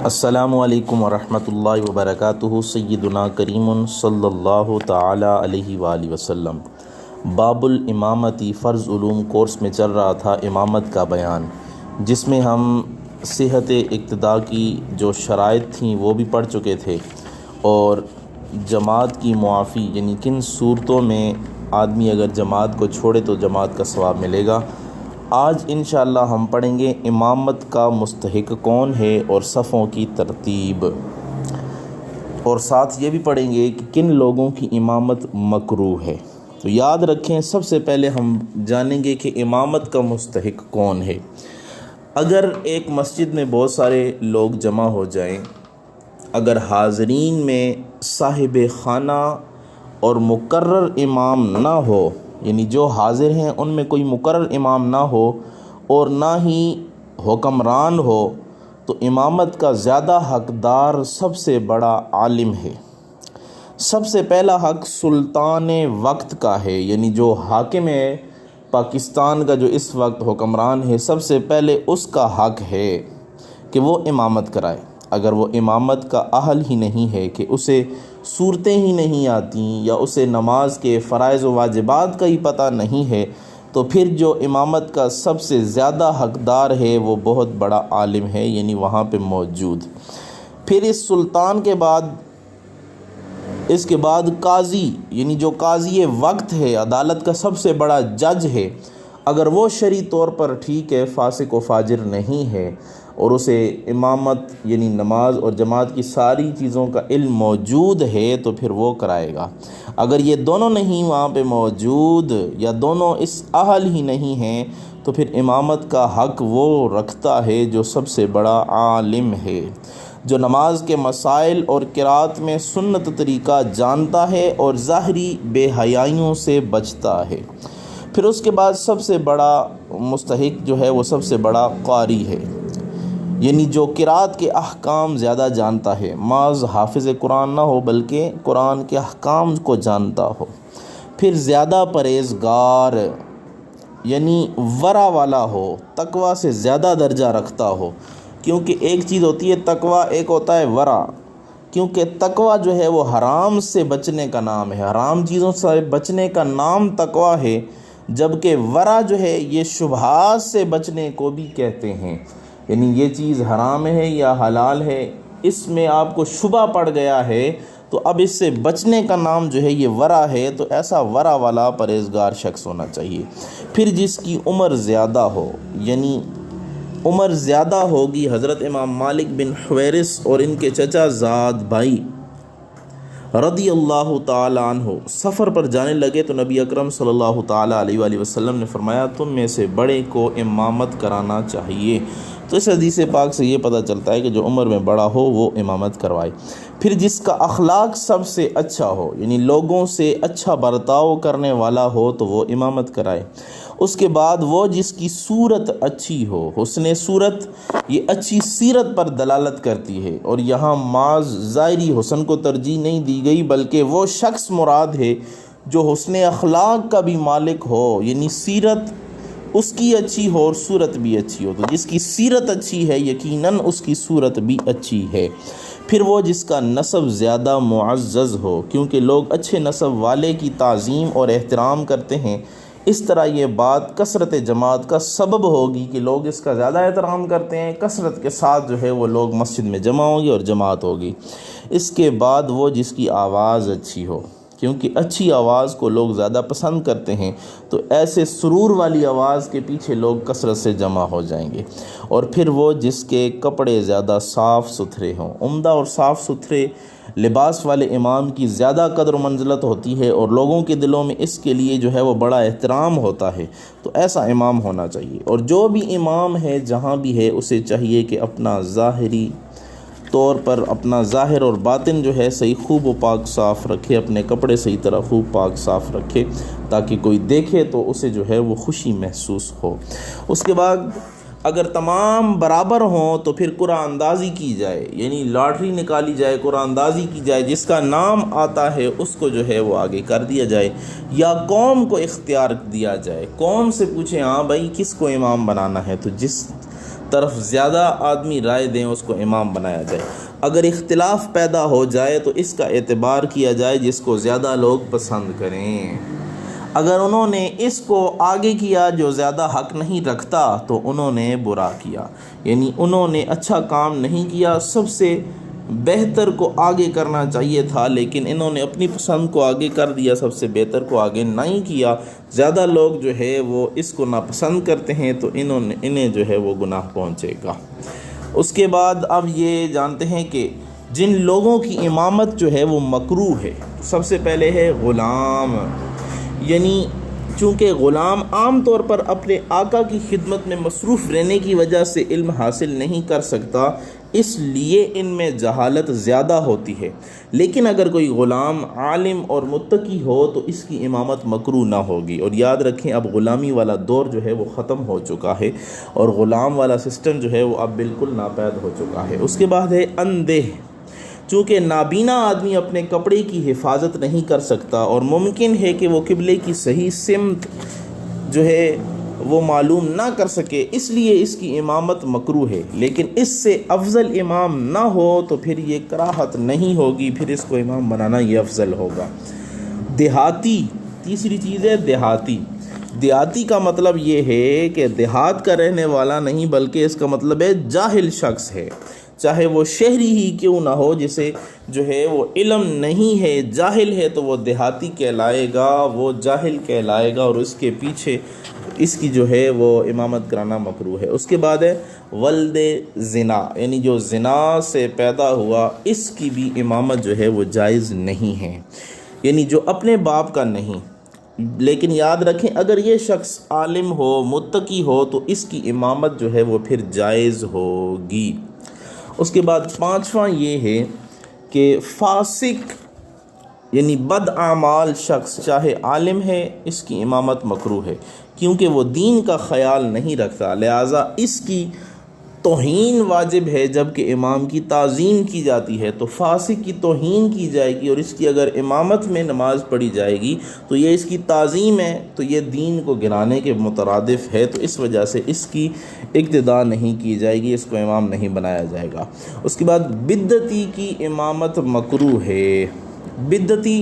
السلام علیکم ورحمۃ اللہ وبرکاتہ۔ سیدنا کریم صلی اللہ تعالی علیہ وآلہ وسلم۔ باب الامامتی فرض علوم کورس میں چل رہا تھا امامت کا بیان، جس میں ہم صحت اقتداء کی جو شرائط تھیں وہ بھی پڑھ چکے تھے، اور جماعت کی معافی یعنی کن صورتوں میں آدمی اگر جماعت کو چھوڑے تو جماعت کا ثواب ملے گا۔ آج انشاءاللہ ہم پڑھیں گے امامت کا مستحق کون ہے اور صفوں کی ترتیب، اور ساتھ یہ بھی پڑھیں گے کہ کن لوگوں کی امامت مکروہ ہے۔ تو یاد رکھیں، سب سے پہلے ہم جانیں گے کہ امامت کا مستحق کون ہے۔ اگر ایک مسجد میں بہت سارے لوگ جمع ہو جائیں، اگر حاضرین میں صاحب خانہ اور مقرر امام نہ ہو، یعنی جو حاضر ہیں ان میں کوئی مقرر امام نہ ہو اور نہ ہی حکمران ہو، تو امامت کا زیادہ حقدار سب سے بڑا عالم ہے۔ سب سے پہلا حق سلطان وقت کا ہے، یعنی جو حاکم ہے پاکستان کا، جو اس وقت حکمران ہے، سب سے پہلے اس کا حق ہے کہ وہ امامت کرائے۔ اگر وہ امامت کا اہل ہی نہیں ہے، کہ اسے صورتیں ہی نہیں آتیں یا اسے نماز کے فرائض و واجبات کا ہی پتہ نہیں ہے، تو پھر جو امامت کا سب سے زیادہ حقدار ہے وہ بہت بڑا عالم ہے، یعنی وہاں پہ موجود۔ پھر اس سلطان کے بعد اس کے بعد قاضی، یعنی جو قاضی وقت ہے، عدالت کا سب سے بڑا جج ہے، اگر وہ شرعی طور پر ٹھیک ہے، فاسق و فاجر نہیں ہے، اور اسے امامت یعنی نماز اور جماعت کی ساری چیزوں کا علم موجود ہے، تو پھر وہ کرائے گا۔ اگر یہ دونوں نہیں وہاں پہ موجود، یا دونوں اس اہل ہی نہیں ہیں، تو پھر امامت کا حق وہ رکھتا ہے جو سب سے بڑا عالم ہے، جو نماز کے مسائل اور قرات میں سنت طریقہ جانتا ہے اور ظاہری بے حیائیوں سے بچتا ہے۔ پھر اس کے بعد سب سے بڑا مستحق جو ہے وہ سب سے بڑا قاری ہے، یعنی جو قرات کے احکام زیادہ جانتا ہے، محض حافظ قرآن نہ ہو بلکہ قرآن کے احکام کو جانتا ہو۔ پھر زیادہ پرہیزگار، یعنی ورع والا ہو، تقوی سے زیادہ درجہ رکھتا ہو، کیونکہ ایک چیز ہوتی ہے تقوی، ایک ہوتا ہے ورع۔ کیونکہ تقوی جو ہے وہ حرام سے بچنے کا نام ہے، حرام چیزوں سے بچنے کا نام تقوی ہے، جبکہ ورع جو ہے یہ شبہات سے بچنے کو بھی کہتے ہیں، یعنی یہ چیز حرام ہے یا حلال ہے، اس میں آپ کو شبہ پڑ گیا ہے، تو اب اس سے بچنے کا نام جو ہے یہ ورع ہے، تو ایسا ورع والا پرہیزگار شخص ہونا چاہیے۔ پھر جس کی عمر زیادہ ہو، یعنی عمر زیادہ ہوگی، حضرت امام مالک بن حویرث اور ان کے چچا زاد بھائی رضی اللہ تعالی عنہ سفر پر جانے لگے، تو نبی اکرم صلی اللہ تعالی علیہ وآلہ وسلم نے فرمایا تم میں سے بڑے کو امامت کرانا چاہیے۔ تو اس حدیث پاک سے یہ پتہ چلتا ہے کہ جو عمر میں بڑا ہو وہ امامت کروائے۔ پھر جس کا اخلاق سب سے اچھا ہو، یعنی لوگوں سے اچھا برتاؤ کرنے والا ہو، تو وہ امامت کرائے۔ اس کے بعد وہ جس کی صورت اچھی ہو، حسن صورت یہ اچھی سیرت پر دلالت کرتی ہے، اور یہاں محض ظاہری حسن کو ترجیح نہیں دی گئی، بلکہ وہ شخص مراد ہے جو حسن اخلاق کا بھی مالک ہو، یعنی سیرت اس کی اچھی ہو اور صورت بھی اچھی ہو۔ تو جس کی سیرت اچھی ہے یقیناً اس کی صورت بھی اچھی ہے۔ پھر وہ جس کا نسب زیادہ معزز ہو، کیونکہ لوگ اچھے نسب والے کی تعظیم اور احترام کرتے ہیں، اس طرح یہ بات کثرت جماعت کا سبب ہوگی کہ لوگ اس کا زیادہ احترام کرتے ہیں، کثرت کے ساتھ جو ہے وہ لوگ مسجد میں جمع ہوں گے اور جماعت ہوگی۔ اس کے بعد وہ جس کی آواز اچھی ہو، کیونکہ اچھی آواز کو لوگ زیادہ پسند کرتے ہیں، تو ایسے سرور والی آواز کے پیچھے لوگ کثرت سے جمع ہو جائیں گے۔ اور پھر وہ جس کے کپڑے زیادہ صاف ستھرے ہوں، عمدہ اور صاف ستھرے لباس والے امام کی زیادہ قدر و منزلت ہوتی ہے، اور لوگوں کے دلوں میں اس کے لیے جو ہے وہ بڑا احترام ہوتا ہے، تو ایسا امام ہونا چاہیے۔ اور جو بھی امام ہے جہاں بھی ہے، اسے چاہیے کہ اپنا ظاہری طور پر اپنا ظاہر اور باطن جو ہے صحیح خوب و پاک صاف رکھے، اپنے کپڑے صحیح طرح خوب پاک صاف رکھے، تاکہ کوئی دیکھے تو اسے جو ہے وہ خوشی محسوس ہو۔ اس کے بعد اگر تمام برابر ہوں تو پھر قرعہ اندازی کی جائے، یعنی لاٹری نکالی جائے، قرعہ اندازی کی جائے، جس کا نام آتا ہے اس کو جو ہے وہ آگے کر دیا جائے، یا قوم کو اختیار دیا جائے، قوم سے پوچھیں ہاں بھائی کس کو امام بنانا ہے، تو جس طرف زیادہ آدمی رائے دیں اس کو امام بنایا جائے۔ اگر اختلاف پیدا ہو جائے تو اس کا اعتبار کیا جائے جس کو زیادہ لوگ پسند کریں۔ اگر انہوں نے اس کو آگے کیا جو زیادہ حق نہیں رکھتا تو انہوں نے برا کیا، یعنی انہوں نے اچھا کام نہیں کیا، سب سے بہتر کو آگے کرنا چاہیے تھا لیکن انہوں نے اپنی پسند کو آگے کر دیا، سب سے بہتر کو آگے نہیں کیا۔ زیادہ لوگ جو ہے وہ اس کو ناپسند کرتے ہیں تو انہیں جو ہے وہ گناہ پہنچے گا۔ اس کے بعد اب یہ جانتے ہیں کہ جن لوگوں کی امامت جو ہے وہ مکروہ ہے، سب سے پہلے ہے غلام، یعنی چونکہ غلام عام طور پر اپنے آقا کی خدمت میں مصروف رہنے کی وجہ سے علم حاصل نہیں کر سکتا، اس لیے ان میں جہالت زیادہ ہوتی ہے، لیکن اگر کوئی غلام عالم اور متقی ہو تو اس کی امامت مکروہ نہ ہوگی۔ اور یاد رکھیں اب غلامی والا دور جو ہے وہ ختم ہو چکا ہے اور غلام والا سسٹم جو ہے وہ اب بالکل ناپید ہو چکا ہے۔ اس کے بعد ہے اندھے، چونکہ نابینا آدمی اپنے کپڑے کی حفاظت نہیں کر سکتا اور ممکن ہے کہ وہ قبلے کی صحیح سمت جو ہے وہ معلوم نہ کر سکے، اس لیے اس کی امامت مکروہ ہے، لیکن اس سے افضل امام نہ ہو تو پھر یہ کراہت نہیں ہوگی، پھر اس کو امام بنانا یہ افضل ہوگا۔ دیہاتی، تیسری چیز ہے دیہاتی۔ دیہاتی کا مطلب یہ ہے کہ دیہات کا رہنے والا نہیں بلکہ اس کا مطلب ہے جاہل شخص ہے، چاہے وہ شہری ہی کیوں نہ ہو، جسے جو ہے وہ علم نہیں ہے، جاہل ہے، تو وہ دیہاتی کہلائے گا، وہ جاہل کہلائے گا اور اس کے پیچھے اس کی جو ہے وہ امامت کرانا مکروہ ہے۔ اس کے بعد ہے ولد زنا، یعنی جو زنا سے پیدا ہوا اس کی بھی امامت جو ہے وہ جائز نہیں ہے، یعنی جو اپنے باپ کا نہیں۔ لیکن یاد رکھیں اگر یہ شخص عالم ہو، متقی ہو تو اس کی امامت جو ہے وہ پھر جائز ہوگی۔ اس کے بعد پانچواں یہ ہے کہ فاسق یعنی بد اعمال شخص چاہے عالم ہے، اس کی امامت مکروہ ہے کیونکہ وہ دین کا خیال نہیں رکھتا، لہٰذا اس کی توہین واجب ہے جبکہ امام کی تعظیم کی جاتی ہے، تو فاسق کی توہین کی جائے گی اور اس کی اگر امامت میں نماز پڑھی جائے گی تو یہ اس کی تعظیم ہے، تو یہ دین کو گرانے کے مترادف ہے، تو اس وجہ سے اس کی اقتداء نہیں کی جائے گی، اس کو امام نہیں بنایا جائے گا۔ اس کے بعد بدعتی کی امامت مکروہ ہے۔ بدعتی،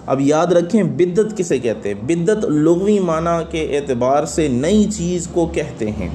اب یاد رکھیں بدعت کسے کہتے ہیں؟ بدعت لغوی معنی کے اعتبار سے نئی چیز کو کہتے ہیں،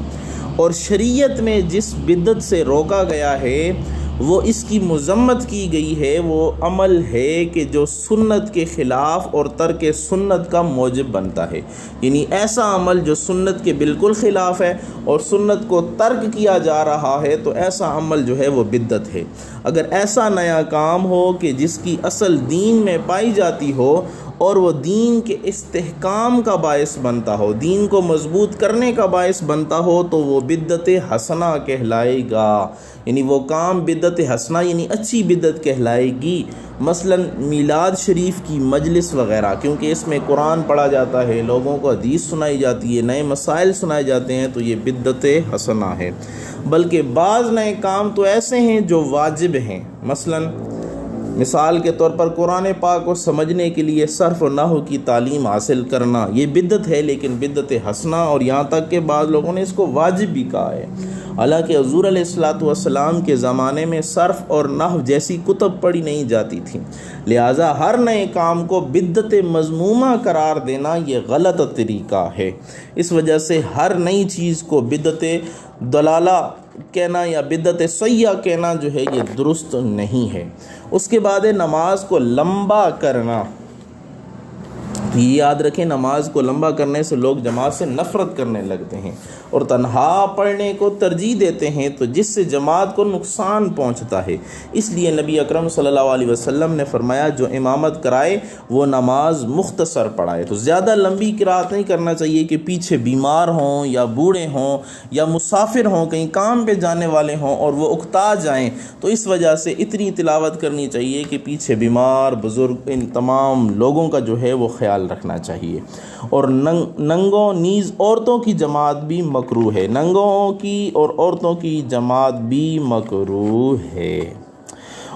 اور شریعت میں جس بدعت سے روکا گیا ہے وہ اس کی مذمت کی گئی ہے، وہ عمل ہے کہ جو سنت کے خلاف اور ترک سنت کا موجب بنتا ہے، یعنی ایسا عمل جو سنت کے بالکل خلاف ہے اور سنت کو ترک کیا جا رہا ہے تو ایسا عمل جو ہے وہ بدعت ہے۔ اگر ایسا نیا کام ہو کہ جس کی اصل دین میں پائی جاتی ہو اور وہ دین کے استحکام کا باعث بنتا ہو، دین کو مضبوط کرنے کا باعث بنتا ہو تو وہ بدعت حسنہ کہلائے گا، یعنی وہ کام بدعت حسنہ یعنی اچھی بدعت کہلائے گی۔ مثلا میلاد شریف کی مجلس وغیرہ، کیونکہ اس میں قرآن پڑھا جاتا ہے، لوگوں کو حدیث سنائی جاتی ہے، نئے مسائل سنائے جاتے ہیں، تو یہ بدعت حسنہ ہے۔ بلکہ بعض نئے کام تو ایسے ہیں جو واجب ہیں، مثال کے طور پر قرآن پاک کو سمجھنے کے لیے صرف و نحو کی تعلیم حاصل کرنا، یہ بدعت ہے، لیکن بدعت حسنہ، اور یہاں تک کہ بعض لوگوں نے اس کو واجب بھی کہا ہے، حالانکہ حضور علیہ السلام کے زمانے میں صرف اور نحو جیسی کتب پڑھی نہیں جاتی تھیں، لہٰذا ہر نئے کام کو بدعت مذمومہ قرار دینا یہ غلط طریقہ ہے۔ اس وجہ سے ہر نئی چیز کو بدعت ضلالہ کہنا یا بدعت سیئہ کہنا جو ہے یہ درست نہیں ہے۔ اس کے بعد ہے نماز کو لمبا کرنا۔ یہ یاد رکھیں نماز کو لمبا کرنے سے لوگ جماعت سے نفرت کرنے لگتے ہیں اور تنہا پڑھنے کو ترجیح دیتے ہیں، تو جس سے جماعت کو نقصان پہنچتا ہے، اس لیے نبی اکرم صلی اللہ علیہ وسلم نے فرمایا جو امامت کرائے وہ نماز مختصر پڑھائے، تو زیادہ لمبی قرات نہیں کرنا چاہیے کہ پیچھے بیمار ہوں یا بوڑھے ہوں یا مسافر ہوں، کہیں کام پہ جانے والے ہوں اور وہ اکتا جائیں، تو اس وجہ سے اتنی تلاوت کرنی چاہیے کہ پیچھے بیمار بزرگ ان تمام لوگوں کا جو ہے وہ خیال رکھنا چاہیے۔ اور ننگوں نیز عورتوں کی جماعت بھی مکروہ ہے، ننگوں کی اور عورتوں کی جماعت بھی مکروہ ہے۔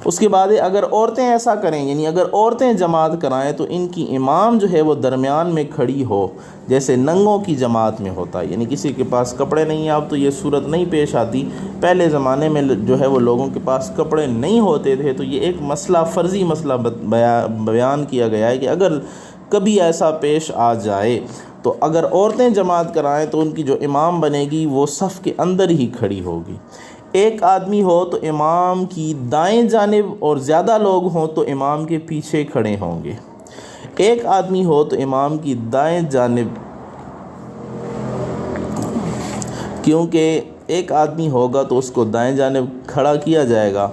اس کے بعد اگر عورتیں ایسا کریں، یعنی اگر عورتیں جماعت کرائیں تو ان کی امام جو ہے وہ درمیان میں کھڑی ہو، جیسے ننگوں کی جماعت میں ہوتا ہے، یعنی کسی کے پاس کپڑے نہیں ہیں، اب تو یہ صورت نہیں پیش آتی، پہلے زمانے میں جو ہے وہ لوگوں کے پاس کپڑے نہیں ہوتے تھے، تو یہ ایک مسئلہ فرضی مسئلہ بیان کیا گیا ہے کہ اگر کبھی ایسا پیش آ جائے تو اگر عورتیں جماعت کرائیں تو ان کی جو امام بنے گی وہ صف کے اندر ہی کھڑی ہوگی۔ ایک آدمی ہو تو امام کی دائیں جانب اور زیادہ لوگ ہوں تو امام کے پیچھے کھڑے ہوں گے۔ ایک آدمی ہو تو امام کی دائیں جانب، کیونکہ ایک آدمی ہوگا تو اس کو دائیں جانب کھڑا کیا جائے گا،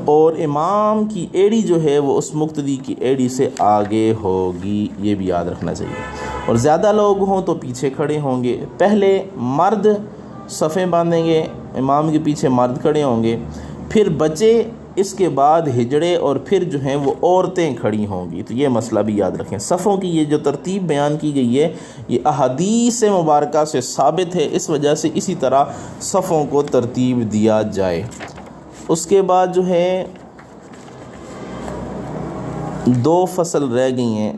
اور امام کی ایڑی جو ہے وہ اس مقتدی کی ایڑی سے آگے ہوگی، یہ بھی یاد رکھنا چاہیے۔ اور زیادہ لوگ ہوں تو پیچھے کھڑے ہوں گے۔ پہلے مرد صفیں باندھیں گے، امام کے پیچھے مرد کھڑے ہوں گے، پھر بچے، اس کے بعد ہجڑے، اور پھر جو ہیں وہ عورتیں کھڑی ہوں گی۔ تو یہ مسئلہ بھی یاد رکھیں۔ صفوں کی یہ جو ترتیب بیان کی گئی ہے یہ احادیث مبارکہ سے ثابت ہے، اس وجہ سے اسی طرح صفوں کو ترتیب دیا جائے۔ اس کے بعد جو ہے 2 فصل رہ گئی ہیں،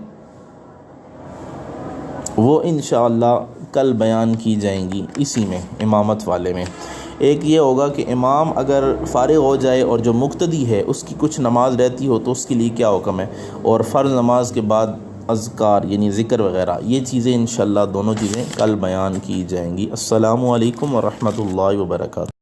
وہ انشاءاللہ کل بیان کی جائیں گی اسی میں، امامت والے میں۔ ایک یہ ہوگا کہ امام اگر فارغ ہو جائے اور جو مقتدی ہے اس کی کچھ نماز رہتی ہو تو اس کے لیے کیا حکم ہے، اور فرض نماز کے بعد اذکار یعنی ذکر وغیرہ، یہ چیزیں انشاءاللہ دونوں چیزیں کل بیان کی جائیں گی۔ السلام علیکم ورحمۃ اللہ وبرکاتہ۔